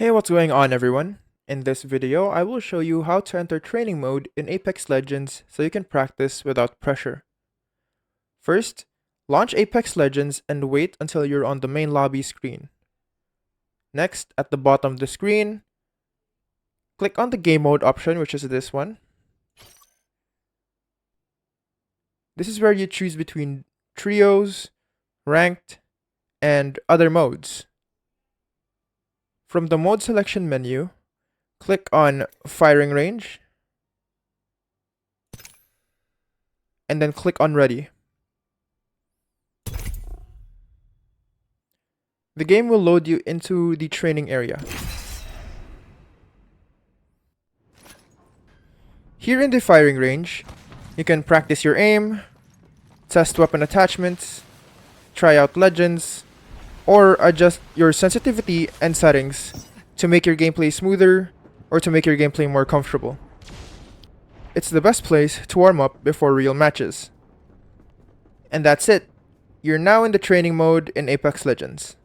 Hey, what's going on everyone? In this video, I will show you how to enter training mode in Apex Legends so you can practice without pressure. First, launch Apex Legends and wait until you're on the main lobby screen. Next, at the bottom of the screen, click on the game mode option, which is this one. This is where you choose between trios, ranked, and other modes. From the mode selection menu, click on firing range, and then click on ready. The game will load you into the training area. Here in the firing range, you can practice your aim, test weapon attachments, try out legends, or adjust your sensitivity and settings to make your gameplay smoother or to make your gameplay more comfortable. It's the best place to warm up before real matches. And that's it. You're now in the training mode in Apex Legends.